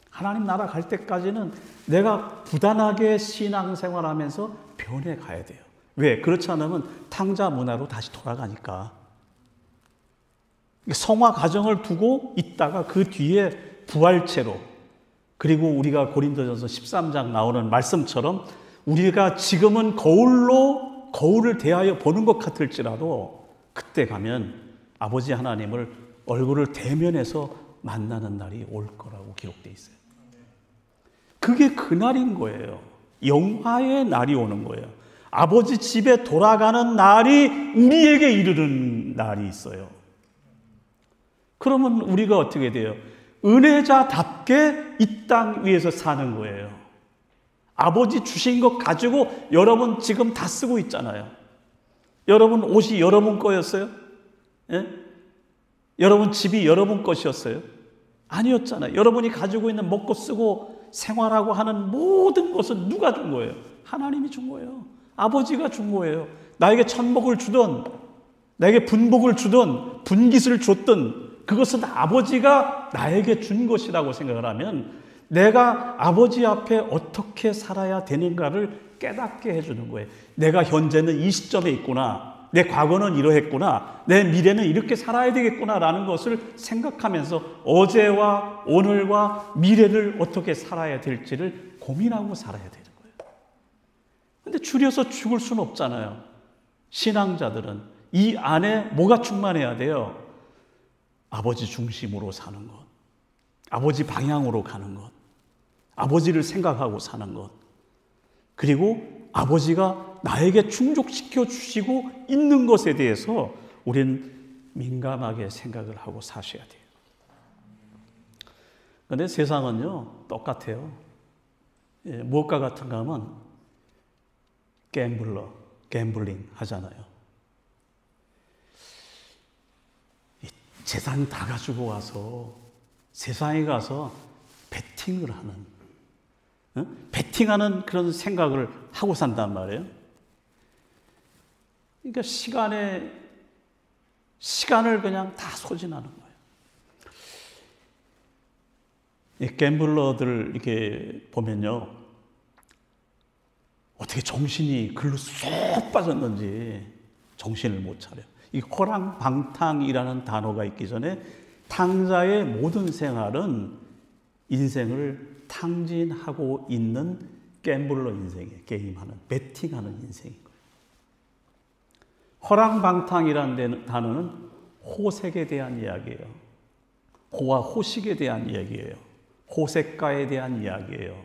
하나님 나라 갈 때까지는 내가 부단하게 신앙생활하면서 변해가야 돼요. 왜? 그렇지 않으면 탕자 문화로 다시 돌아가니까. 성화 과정을 두고 있다가 그 뒤에 부활체로, 그리고 우리가 고린도전서 13장 나오는 말씀처럼 우리가 지금은 거울을 대하여 보는 것 같을지라도 그때 가면 아버지 하나님을 얼굴을 대면해서 만나는 날이 올 거라고 기록되어 있어요. 그게 그날인 거예요. 영화의 날이 오는 거예요. 아버지 집에 돌아가는 날이 우리에게 이르는 날이 있어요. 그러면 우리가 어떻게 돼요? 은혜자답게 이 땅 위에서 사는 거예요. 아버지 주신 것 가지고 여러분 지금 다 쓰고 있잖아요. 여러분 옷이 여러분 거였어요? 예? 여러분 집이 여러분 것이었어요? 아니었잖아요. 여러분이 가지고 있는 먹고 쓰고 생활하고 하는 모든 것은 누가 준 거예요? 하나님이 준 거예요. 아버지가 준 거예요. 나에게 천복을 주든 나에게 분복을 주든 분깃을 줬든 그것은 아버지가 나에게 준 것이라고 생각을 하면 내가 아버지 앞에 어떻게 살아야 되는가를 깨닫게 해주는 거예요. 내가 현재는 이 시점에 있구나. 내 과거는 이러했구나. 내 미래는 이렇게 살아야 되겠구나라는 것을 생각하면서 어제와 오늘과 미래를 어떻게 살아야 될지를 고민하고 살아야 되는 거예요. 근데 줄여서 죽을 수는 없잖아요. 신앙자들은 이 안에 뭐가 충만해야 돼요? 아버지 중심으로 사는 것, 아버지 방향으로 가는 것, 아버지를 생각하고 사는 것, 그리고 아버지가 나에게 충족시켜 주시고 있는 것에 대해서 우리는 민감하게 생각을 하고 사셔야 돼요. 그런데 세상은요 똑같아요. 무엇과 같은가 하면 갬블링 하잖아요. 재산 다 가지고 와서 세상에 가서 베팅을 하는, 베팅하는 그런 생각을 하고 산단 말이에요. 그러니까 시간을 그냥 다 소진하는 거예요. 이 갬블러들 이렇게 보면요, 어떻게 정신이 글로 쏙 빠졌는지 정신을 못 차려요. 이 호랑방탕이라는 단어가 있기 전에 탕자의 모든 생활은 인생을 탕진하고 있는 갬블러 인생이에요. 게임하는, 베팅하는 인생인 거예요. 호랑방탕이라는 단어는 호색에 대한 이야기예요. 호와 호식에 대한 이야기예요. 호색가에 대한 이야기예요.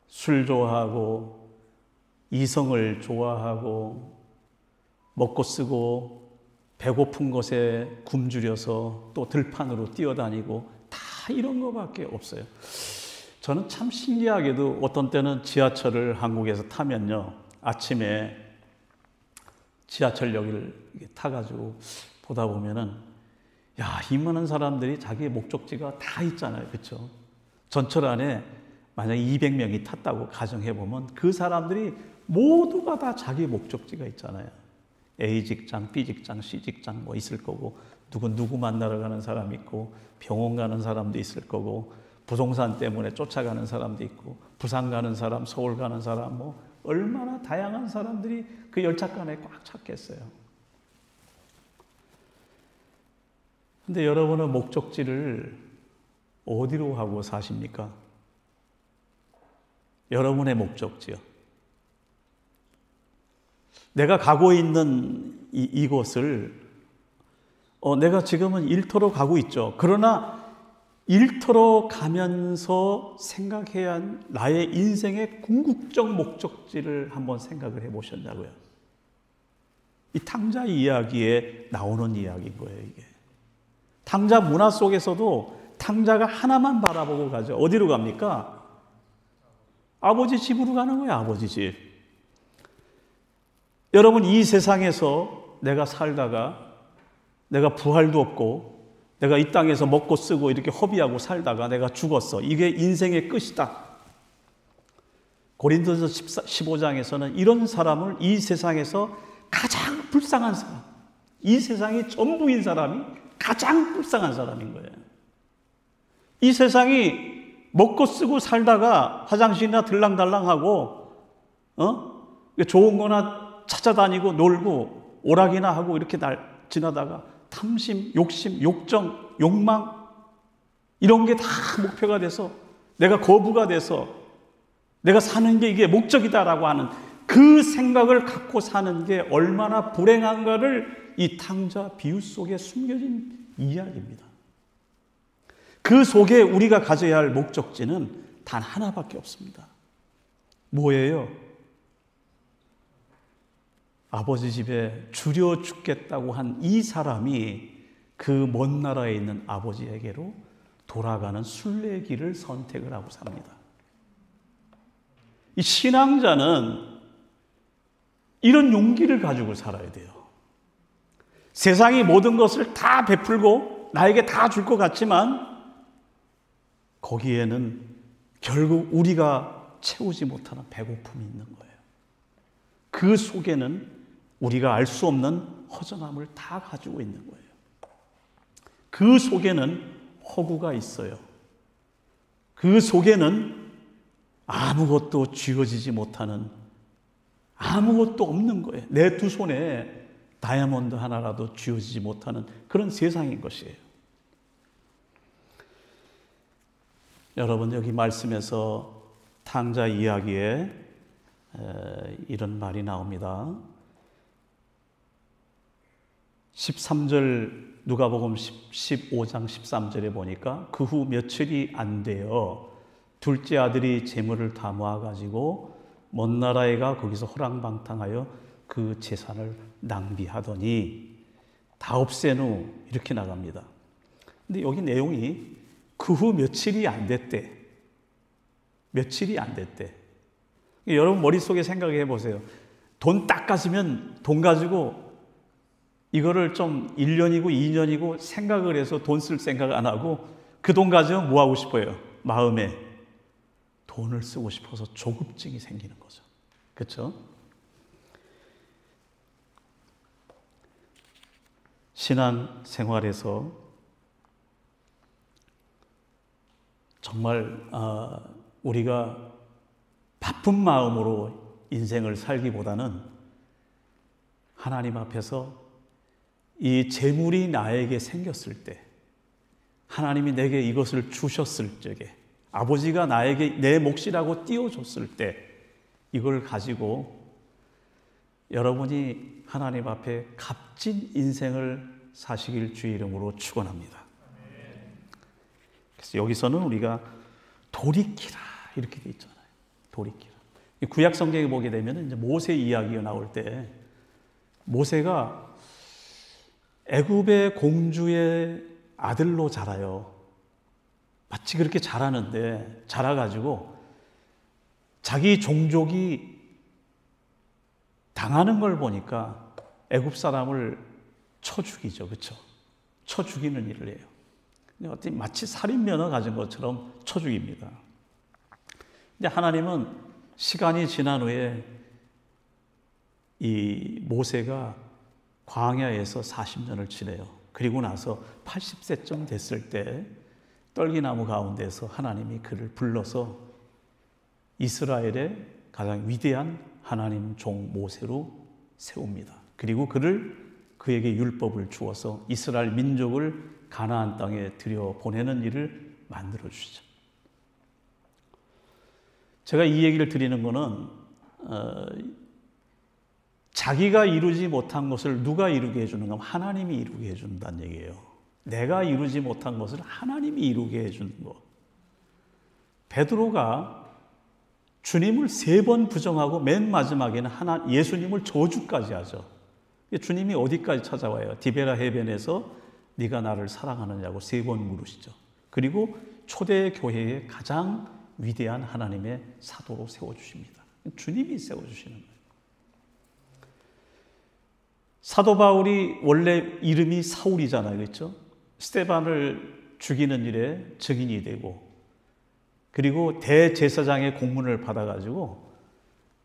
술 좋아하고 이성을 좋아하고 먹고 쓰고 배고픈 것에 굶주려서 또 들판으로 뛰어다니고 다 이런 거밖에 없어요. 저는 참 신기하게도 어떤 때는 지하철을 한국에서 타면요, 아침에 지하철역을 타가지고 보다 보면은 야, 이 많은 사람들이 자기의 목적지가 다 있잖아요. 그렇죠? 전철 안에 만약에 200명이 탔다고 가정해보면 그 사람들이 모두가 다 자기 목적지가 있잖아요. A 직장, B 직장, C 직장 뭐 있을 거고, 누구 만나러 가는 사람 있고, 병원 가는 사람도 있을 거고, 부동산 때문에 쫓아가는 사람도 있고, 부산 가는 사람, 서울 가는 사람, 뭐 얼마나 다양한 사람들이 그 열차간에 꽉 찼겠어요. 근데 여러분은 목적지를 어디로 하고 사십니까? 여러분의 목적지요. 내가 가고 있는 이곳을 내가 지금은 일터로 가고 있죠. 그러나 일터로 가면서 생각해야 한 나의 인생의 궁극적 목적지를 한번 생각을 해보셨냐고요. 이 탕자 이야기에 나오는 이야기인 거예요, 이게. 탕자 문화 속에서도 탕자가 하나만 바라보고 가죠. 어디로 갑니까? 아버지 집으로 가는 거예요, 아버지 집. 여러분, 이 세상에서 내가 살다가 내가 부활도 없고 내가 이 땅에서 먹고 쓰고 이렇게 허비하고 살다가 내가 죽었어. 이게 인생의 끝이다. 고린도서 15장에서는 이런 사람을 이 세상에서 가장 불쌍한 사람, 이 세상이 전부인 사람이 가장 불쌍한 사람인 거예요. 이 세상이 먹고 쓰고 살다가 화장실이나 들랑달랑하고 좋은 거나 찾아다니고 놀고 오락이나 하고 이렇게 지나다가 다 탐심, 욕심, 욕정, 욕망 이런 게 다 목표가 돼서 내가 거부가 돼서 내가 사는 게 이게 목적이다라고 하는 그 생각을 갖고 사는 게 얼마나 불행한가를 이 탕자 비유 속에 숨겨진 이야기입니다. 그 속에 우리가 가져야 할 목적지는 단 하나밖에 없습니다. 뭐예요? 아버지 집에 줄여 죽겠다고 한 이 사람이 그 먼 나라에 있는 아버지에게로 돌아가는 순례길을 선택을 하고 삽니다. 이 신앙자는 이런 용기를 가지고 살아야 돼요. 세상이 모든 것을 다 베풀고 나에게 다 줄 것 같지만 거기에는 결국 우리가 채우지 못하는 배고픔이 있는 거예요. 그 속에는 우리가 알 수 없는 허전함을 다 가지고 있는 거예요. 그 속에는 허구가 있어요. 그 속에는 아무것도 쥐어지지 못하는 아무것도 없는 거예요. 내 두 손에 다이아몬드 하나라도 쥐어지지 못하는 그런 세상인 것이에요. 여러분 여기 말씀에서 탕자 이야기에 이런 말이 나옵니다. 13절 누가복음 15장 13절에 보니까 그 후 며칠이 안 되어 둘째 아들이 재물을 다 모아가지고 먼 나라에 가 거기서 호랑방탕하여 그 재산을 낭비하더니 다 없앤 후 이렇게 나갑니다. 근데 여기 내용이 그 후 며칠이 안 됐대. 며칠이 안 됐대. 여러분 머릿속에 생각해 보세요. 돈 딱 가지면 돈 가지고 이거를 좀 1년이고 2년이고 생각을 해서 돈 쓸 생각 안 하고 그 돈 가지면 뭐 하고 싶어요? 마음에 돈을 쓰고 싶어서 조급증이 생기는 거죠. 그렇죠? 신앙 생활에서 정말 우리가 바쁜 마음으로 인생을 살기보다는 하나님 앞에서 이 재물이 나에게 생겼을 때 하나님이 내게 이것을 주셨을 적에 아버지가 나에게 내 몫이라고 띄워줬을 때 이걸 가지고 여러분이 하나님 앞에 값진 인생을 사시길 주의 이름으로 축원합니다. 그래서 여기서는 우리가 돌이키라 이렇게 돼 있잖아요. 돌이키라. 구약 성경에 보게 되면 이제 모세 이야기가 나올 때 모세가 애굽의 공주의 아들로 자라요. 마치 그렇게 자라는데 자라가지고 자기 종족이 당하는 걸 보니까 애굽 사람을 쳐 죽이죠. 그렇죠? 쳐 죽이는 일을 해요. 어떻게 마치 살인면허 가진 것처럼 쳐 죽입니다. 근데 하나님은 시간이 지난 후에 이 모세가 광야에서 40년을 지내요. 그리고 나서 80세쯤 됐을 때 떨기나무 가운데서 하나님이 그를 불러서 이스라엘의 가장 위대한 하나님 종 모세로 세웁니다. 그리고 그에게 율법을 주어서 이스라엘 민족을 가나안 땅에 들여보내는 일을 만들어 주시죠. 제가 이 얘기를 드리는 것은 자기가 이루지 못한 것을 누가 이루게 해주는가 하면 하나님이 이루게 해준다는 얘기예요. 내가 이루지 못한 것을 하나님이 이루게 해주는 것. 베드로가 주님을 3번 부정하고 맨 마지막에는 예수님을 저주까지 하죠. 주님이 어디까지 찾아와요? 디베라 해변에서 네가 나를 사랑하느냐고 3번 물으시죠. 그리고 초대 교회의 가장 위대한 하나님의 사도로 세워주십니다. 주님이 세워주시는 거예요. 사도 바울이 원래 이름이 사울이잖아요. 그렇죠? 스데반을 죽이는 일에 증인이 되고 그리고 대제사장의 공문을 받아가지고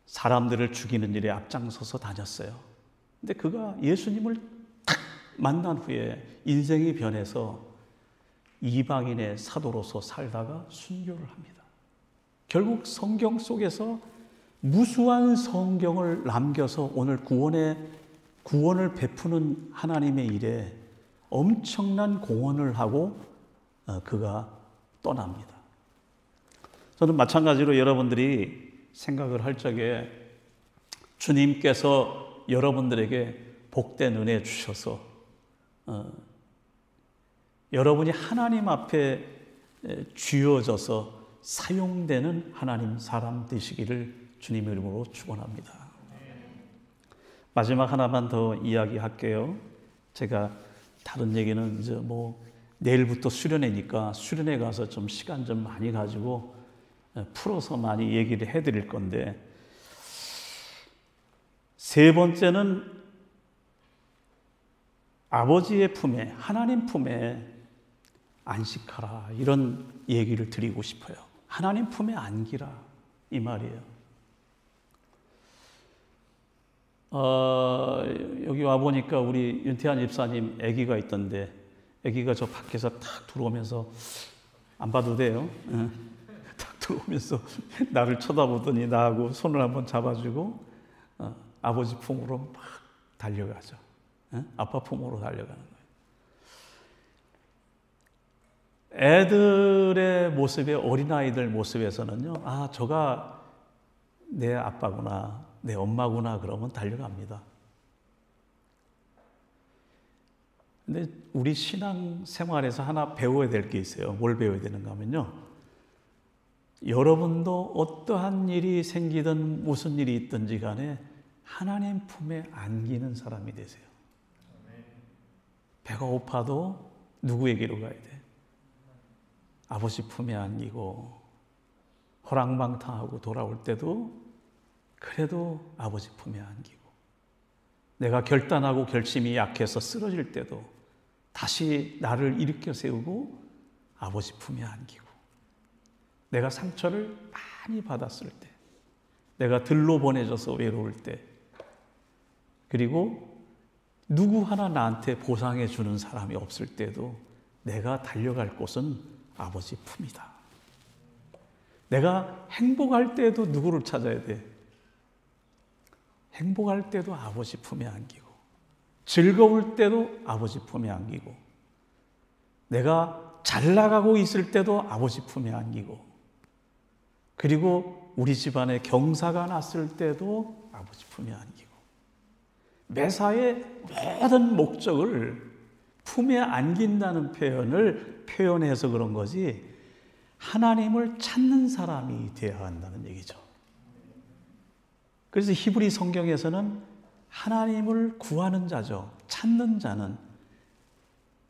사람들을 죽이는 일에 앞장서서 다녔어요. 근데 그가 예수님을 딱 만난 후에 인생이 변해서 이방인의 사도로서 살다가 순교를 합니다. 결국 성경 속에서 무수한 성경을 남겨서 오늘 구원을 베푸는 하나님의 일에 엄청난 공헌을 하고 그가 떠납니다. 저는 마찬가지로 여러분들이 생각을 할 적에 주님께서 여러분들에게 복된 은혜 주셔서 여러분이 하나님 앞에 쥐어져서 사용되는 하나님 사람 되시기를 주님의 이름으로 축원합니다. 마지막 하나만 더 이야기할게요. 제가 다른 얘기는 이제 내일부터 수련회니까 수련회 가서 좀 시간 좀 많이 가지고 풀어서 많이 얘기를 해드릴 건데, 세 번째는 아버지의 품에, 하나님 품에 안식하라, 이런 얘기를 드리고 싶어요. 하나님 품에 안기라, 이 말이에요. 여기 와보니까 우리 윤태한 집사님 아기가 있던데, 아기가 저 밖에서 탁 들어오면서, 안 봐도 돼요. 탁 들어오면서 나를 쳐다보더니 나하고 손을 한번 잡아주고 아버지 품으로 막 달려가죠. 아빠 품으로 달려가는 거예요. 애들의 모습에, 어린아이들 모습에서는요, 아, 저가 내 아빠구나, 내 엄마구나, 그러면 달려갑니다. 근데 우리 신앙 생활에서 하나 배워야 될 게 있어요. 뭘 배워야 되는가 하면요, 여러분도 어떠한 일이 생기든 무슨 일이 있든지 간에 하나님 품에 안기는 사람이 되세요. 배가 고파도 누구에게로 가야 돼? 아버지 품에 안기고, 호랑방탕하고 돌아올 때도 그래도 아버지 품에 안기고, 내가 결단하고 결심이 약해서 쓰러질 때도 다시 나를 일으켜 세우고 아버지 품에 안기고, 내가 상처를 많이 받았을 때, 내가 들로 보내져서 외로울 때, 그리고 누구 하나 나한테 보상해 주는 사람이 없을 때도 내가 달려갈 곳은 아버지 품이다. 내가 행복할 때도 누구를 찾아야 돼? 행복할 때도 아버지 품에 안기고, 즐거울 때도 아버지 품에 안기고, 내가 잘 나가고 있을 때도 아버지 품에 안기고, 그리고 우리 집안에 경사가 났을 때도 아버지 품에 안기고, 매사의 모든 목적을 품에 안긴다는 표현을 표현해서 그런 거지, 하나님을 찾는 사람이 되어야 한다는 얘기죠. 그래서 히브리 성경에서는 하나님을 구하는 자죠, 찾는 자는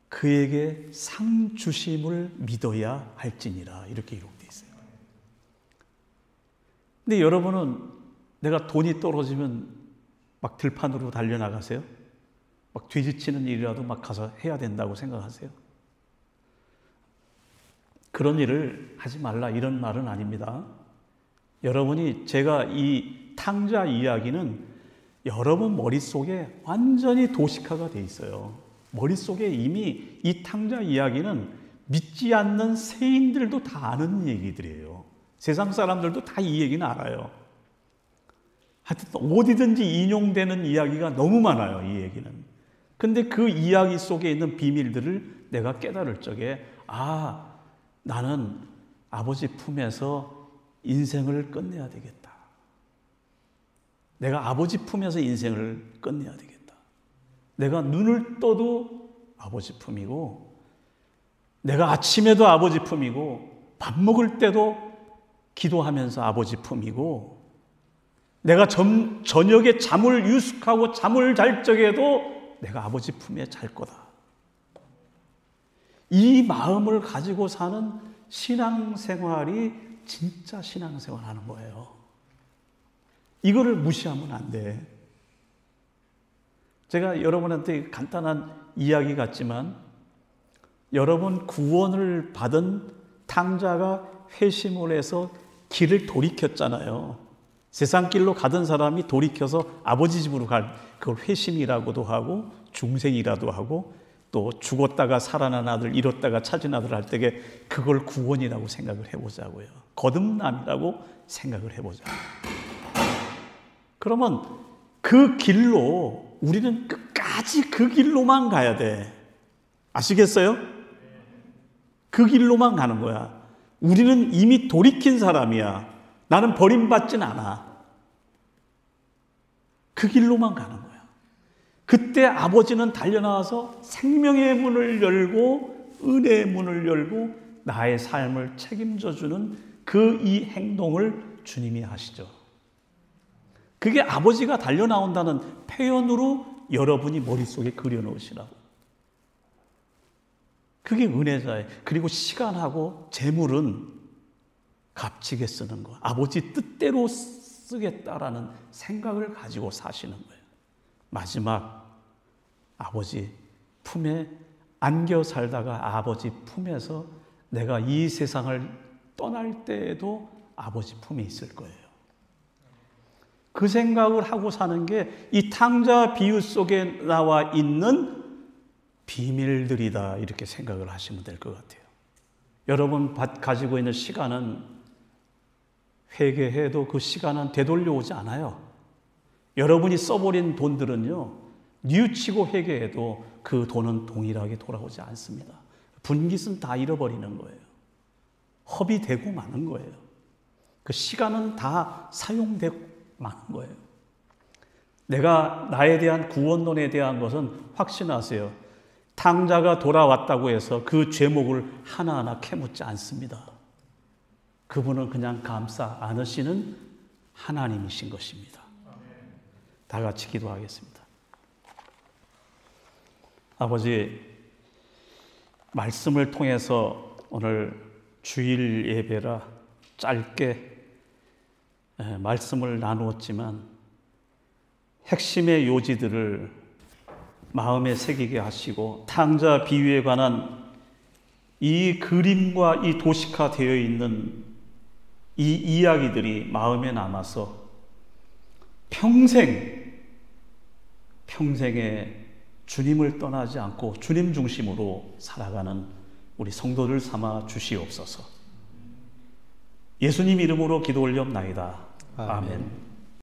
그에게 상 주심을 믿어야 할지니라, 이렇게 기록되어 있어요. 근데 여러분은 내가 돈이 떨어지면 막 들판으로 달려나가세요? 막 뒤지치는 일이라도 막 가서 해야 된다고 생각하세요? 그런 일을 하지 말라, 이런 말은 아닙니다. 여러분이, 제가 이 탕자 이야기는 여러분 머릿속에 완전히 도식화가 돼 있어요. 머릿속에 이미 이 탕자 이야기는 믿지 않는 세인들도 다 아는 얘기들이에요. 세상 사람들도 다 이 얘기는 알아요. 하여튼 어디든지 인용되는 이야기가 너무 많아요, 이 얘기는. 근데 그 이야기 속에 있는 비밀들을 내가 깨달을 적에, 아, 나는 아버지 품에서 인생을 끝내야 되겠다. 내가 아버지 품에서 인생을 끝내야 되겠다. 내가 눈을 떠도 아버지 품이고, 내가 아침에도 아버지 품이고, 밥 먹을 때도 기도하면서 아버지 품이고, 내가 저녁에 잠을 유숙하고 잠을 잘 적에도 내가 아버지 품에 잘 거다. 이 마음을 가지고 사는 신앙생활이 진짜 신앙생활 하는 거예요. 이거를 무시하면 안 돼. 제가 여러분한테 간단한 이야기 같지만, 여러분 구원을 받은 탕자가 회심을 해서 길을 돌이켰잖아요. 세상 길로 가던 사람이 돌이켜서 아버지 집으로 갈, 그걸 회심이라고도 하고 중생이라도 하고, 또 죽었다가 살아난 아들, 잃었다가 찾은 아들 할 때에 그걸 구원이라고 생각을 해보자고요. 거듭남이라고 생각을 해보자. 그러면 그 길로 우리는 끝까지 그 길로만 가야 돼. 아시겠어요? 그 길로만 가는 거야. 우리는 이미 돌이킨 사람이야. 나는 버림받진 않아. 그 길로만 가는 거야. 그때 아버지는 달려나와서 생명의 문을 열고 은혜의 문을 열고 나의 삶을 책임져 주는 그 이 행동을 주님이 하시죠. 그게 아버지가 달려나온다는 표현으로 여러분이 머릿속에 그려놓으시라고. 그게 은혜자예요. 그리고 시간하고 재물은 값지게 쓰는 거. 아버지 뜻대로 쓰겠다라는 생각을 가지고 사시는 거예요. 마지막 아버지 품에 안겨 살다가 아버지 품에서 내가 이 세상을 떠날 때에도 아버지 품에 있을 거예요. 그 생각을 하고 사는 게 이 탕자 비유 속에 나와 있는 비밀들이다, 이렇게 생각을 하시면 될 것 같아요. 여러분 가지고 있는 시간은 회개해도 그 시간은 되돌려오지 않아요. 여러분이 써버린 돈들은요, 뉘우치고 회개해도 그 돈은 동일하게 돌아오지 않습니다. 분깃은 다 잃어버리는 거예요. 허비되고 마는 거예요. 그 시간은 다 사용되고 마는 거예요. 내가 나에 대한 구원론에 대한 것은 확신하세요. 탕자가 돌아왔다고 해서 그 죄목을 하나하나 캐묻지 않습니다. 그분은 그냥 감싸 안으시는 하나님이신 것입니다. 다 같이 기도하겠습니다. 아버지, 말씀을 통해서 오늘 주일 예배라 짧게 말씀을 나누었지만 핵심의 요지들을 마음에 새기게 하시고 탕자 비유에 관한 이 그림과 이 도식화되어 있는 이 이야기들이 마음에 남아서 평생에 주님을 떠나지 않고 주님 중심으로 살아가는 우리 성도들 삼아 주시옵소서. 예수님 이름으로 기도 올리옵나이다. 아멘.